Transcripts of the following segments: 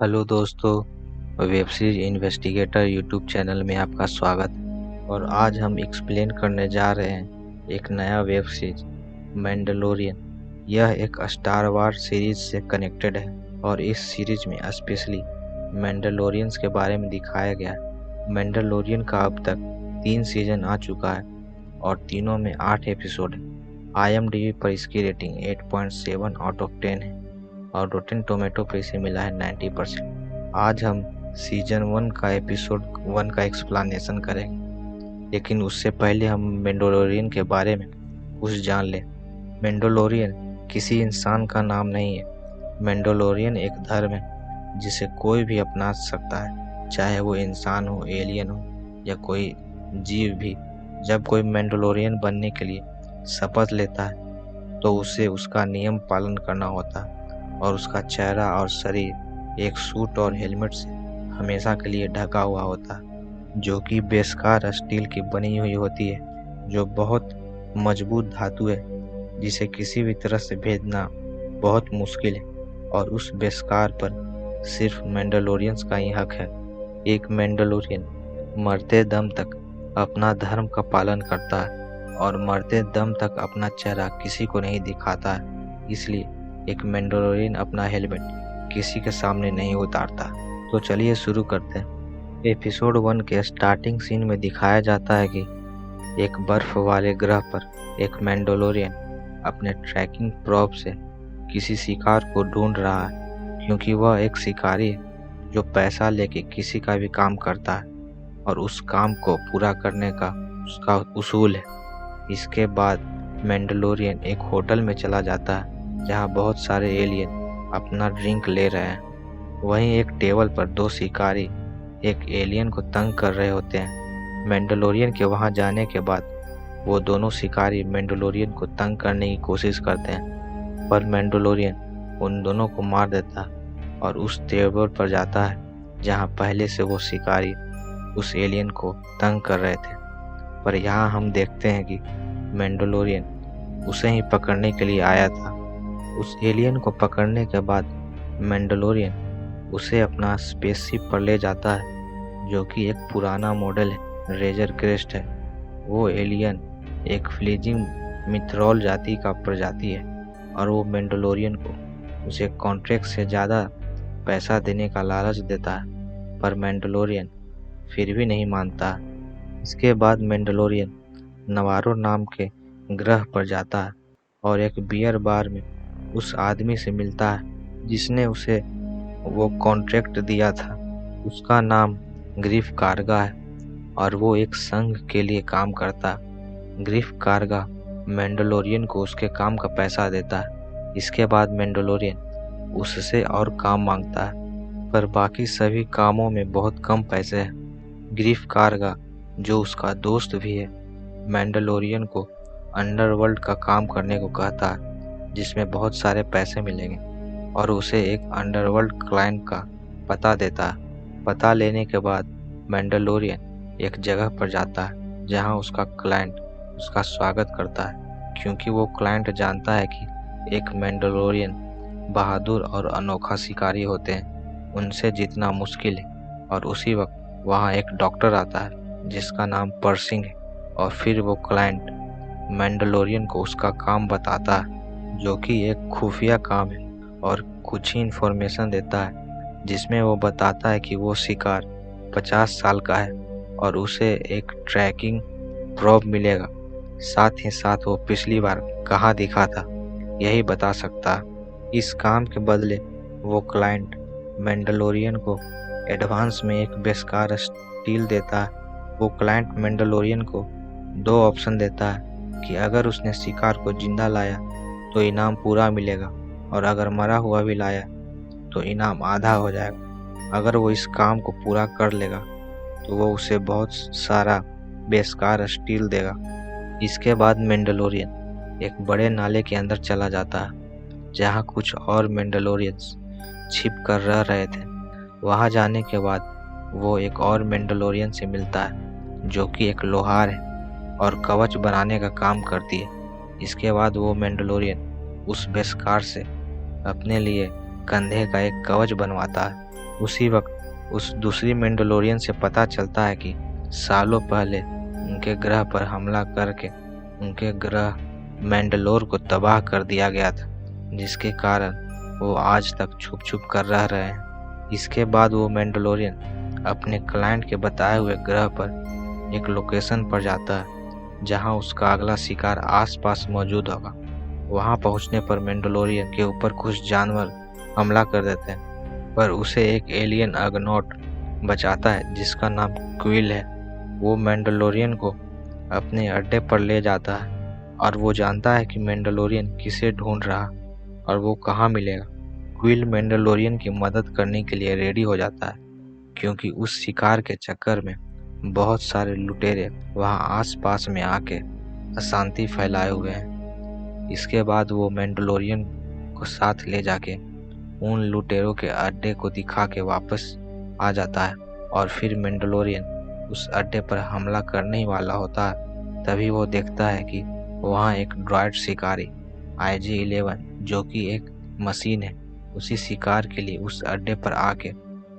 Hello दोस्तों, web series investigator YouTube channel में आपका स्वागत है। और आज हम एक्सप्लेन करने जा रहे हैं एक नया वेब सीरीज मैंडलोरियन। यह एक स्टार वार्स सीरीज से कनेक्टेड है और इस सीरीज में स्पेशली मैंडलोरियंस के बारे में दिखाया गया है। मैंडलोरियन का अब तक 3 सीजन आ चुका है और तीनों में 8 एपिसोड है। IMDb पर इसकी रेटिंग 8.7 आउट ऑफ 10 है और रोटेन टोमेटो पे इसे मिला है 90%। आज हम सीजन 1 का एपिसोड 1 का एक्सप्लेनेशन करेंगे, लेकिन उससे पहले हम मैंडलोरियन के बारे में कुछ जान लें। मैंडलोरियन किसी इंसान का नाम नहीं है। मैंडलोरियन एक धर्म है जिसे कोई भी अपना सकता है, चाहे वो इंसान हो, एलियन हो या कोई जीव भी। जब कोई मैंडलोरियन बनने के लिए शपथ लेता है तो उसे उसका नियम पालन करना होता है और उसका चेहरा और शरीर एक सूट और हेलमेट से हमेशा के लिए ढका हुआ होता है, जो कि बेसकार स्टील की बनी हुई होती है, जो बहुत मजबूत धातु है जिसे किसी भी तरह से भेदना बहुत मुश्किल है। और उस बेसकार पर सिर्फ मैंडलोरियंस का ही हक है। एक मैंडलोरियन मरते दम तक अपना धर्म का पालन करता है और मरते दम तक अपना चेहरा किसी को नहीं दिखाता है। इसलिए एक मैंडलोरियन अपना हेलमेट किसी के सामने नहीं उतारता। तो चलिए शुरू करते हैं। एपिसोड 1 के स्टार्टिंग सीन में दिखाया जाता है कि एक बर्फ वाले ग्रह पर एक मैंडलोरियन अपने ट्रैकिंग प्रोब से किसी शिकार को ढूंढ रहा है, क्योंकि वह एक शिकारी है जो पैसा लेके किसी का भी काम करता है और उस काम को पूरा करने का उसका उसूल है। इसके बाद मैंडलोरियन एक होटल में चला जाता है जहां बहुत सारे एलियन अपना ड्रिंक ले रहे हैं। वहीं एक टेबल पर 2 शिकारी एक एलियन को तंग कर रहे होते हैं। मैंडलोरियन के वहां जाने के बाद वो दोनों शिकारी मैंडलोरियन को तंग करने की कोशिश करते हैं, पर मैंडलोरियन उन दोनों को मार देता है और उस टेबल पर जाता है जहां पहले से वो शिकारी उस एलियन को तंग कर रहे थे। पर यहाँ हम देखते हैं कि मैंडलोरियन उसे ही पकड़ने के लिए आया था। उस एलियन को पकड़ने के बाद मैंडलोरियन उसे अपना स्पेसशिप पर ले जाता है, जो कि एक पुराना मॉडल है, रेजर क्रेस्ट है। वो एलियन एक फ्लीजिंग मिथरॉल जाति का प्रजाति है और वो मैंडलोरियन को उसे कॉन्ट्रैक्ट से ज़्यादा पैसा देने का लालच देता है, पर मैंडलोरियन फिर भी नहीं मानता। इसके बाद मैंडलोरियन नवारो नाम के ग्रह पर जाता है और एक बियर बार में उस आदमी से मिलता है जिसने उसे वो कॉन्ट्रैक्ट दिया था। उसका नाम ग्रिफ कार्गा है और वो एक संघ के लिए काम करता है। ग्रिफ कार्गा मैंडलोरियन को उसके काम का पैसा देता है। इसके बाद मैंडलोरियन उससे और काम मांगता है, पर बाकी सभी कामों में बहुत कम पैसे हैं। ग्रिफ कार्गा, जो उसका दोस्त भी है, मैंडलोरियन को अंडरवर्ल्ड का काम करने को कहता है जिसमें बहुत सारे पैसे मिलेंगे और उसे एक अंडरवर्ल्ड क्लाइंट का पता देता है। पता लेने के बाद मैंडलोरियन एक जगह पर जाता है जहां उसका क्लाइंट उसका स्वागत करता है, क्योंकि वो क्लाइंट जानता है कि एक मैंडलोरियन बहादुर और अनोखा शिकारी होते हैं, उनसे जीतना मुश्किल है। और उसी वक्त वहां एक डॉक्टर आता है जिसका नाम पर्सिंग है और फिर वो क्लाइंट मैंडलोरियन को उसका काम बताता है, जो कि एक खुफिया काम है, और कुछ ही इन्फॉर्मेशन देता है जिसमें वो बताता है कि वो शिकार 50 साल का है और उसे एक ट्रैकिंग प्रोब मिलेगा। साथ ही साथ वो पिछली बार कहाँ दिखा था यही बता सकता है। इस काम के बदले वो क्लाइंट मैंडलोरियन को एडवांस में एक बेसकार स्टील देता है। वो क्लाइंट मैंडलोरियन को 2 ऑप्शन देता है कि अगर उसने शिकार को जिंदा लाया तो इनाम पूरा मिलेगा, और अगर मरा हुआ भी लाया तो इनाम आधा हो जाएगा। अगर वो इस काम को पूरा कर लेगा तो वो उसे बहुत सारा बेसकार स्टील देगा। इसके बाद मैंडलोरियन एक बड़े नाले के अंदर चला जाता है जहाँ कुछ और मैंडलोरियंस छिप कर रह रहे थे। वहाँ जाने के बाद वो एक और मैंडलोरियन से मिलता है जो कि एक लोहार है और कवच बनाने का काम करती है। इसके बाद वो मैंडलोरियन उस बेसकार से अपने लिए कंधे का एक कवच बनवाता है। उसी वक्त उस दूसरी मैंडलोरियन से पता चलता है कि सालों पहले उनके ग्रह पर हमला करके उनके ग्रह मैंडलोर को तबाह कर दिया गया था, जिसके कारण वो आज तक छुप छुप कर रह रहे हैं। इसके बाद वो मैंडलोरियन अपने क्लाइंट के बताए हुए ग्रह पर एक लोकेशन पर जाता है जहां उसका अगला शिकार आसपास मौजूद होगा। वहां पहुंचने पर मैंडलोरियन के ऊपर कुछ जानवर हमला कर देते हैं, पर उसे एक एलियन अगनॉट बचाता है जिसका नाम क्विल है। वो मैंडलोरियन को अपने अड्डे पर ले जाता है और वो जानता है कि मैंडलोरियन किसे ढूंढ रहा और वो कहाँ मिलेगा। क्विल मैंडलोरियन की मदद करने के लिए रेडी हो जाता है, क्योंकि उस शिकार के चक्कर में बहुत सारे लुटेरे वहां आसपास में आके अशांति फैलाए हुए हैं। इसके बाद वो मैंडलोरियन को साथ ले जाके उन लुटेरों के अड्डे को दिखा के वापस आ जाता है और फिर मैंडलोरियन उस अड्डे पर हमला करने ही वाला होता है। तभी वो देखता है कि वहाँ एक ड्रॉइड शिकारी IG-11, जो कि एक मशीन है, उसी शिकार के लिए उस अड्डे पर आके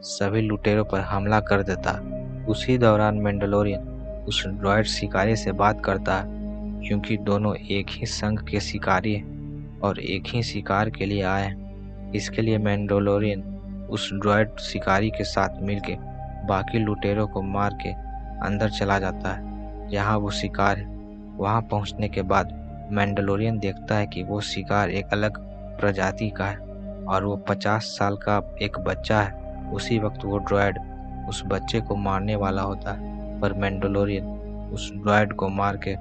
सभी लुटेरों पर हमला कर देता है। उसी दौरान मैंडलोरियन उस ड्रॉइड शिकारी से बात करता है, क्योंकि दोनों एक ही संघ के शिकारी हैं और एक ही शिकार के लिए आए हैं। इसके लिए मैंडलोरियन उस ड्रॉइड शिकारी के साथ मिलके बाकी लुटेरों को मार के अंदर चला जाता है जहाँ वो शिकार है। वहाँ पहुँचने के बाद मैंडलोरियन देखता है कि वो शिकार एक अलग प्रजाति का है और वो 50 साल का एक बच्चा है। उसी वक्त वो ड्रॉइड उस बच्चे को मारने वाला होता है, पर मैंडलोरियन उस ड्रॉइड को मार के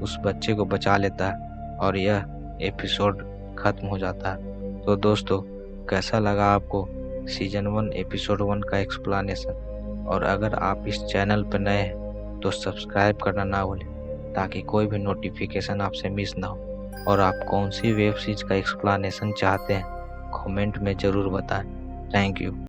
उस बच्चे को बचा लेता है और यह एपिसोड खत्म हो जाता है। तो दोस्तों, कैसा लगा आपको सीजन 1 एपिसोड 1 का एक्सप्लेनेशन? और अगर आप इस चैनल पर नए हैं तो सब्सक्राइब करना ना भूलें, ताकि कोई भी नोटिफिकेशन आपसे मिस ना हो। और आप कौन सी वेब सीरीज का एक्सप्लेनेशन चाहते हैं, कमेंट में ज़रूर बताएं। Thank you.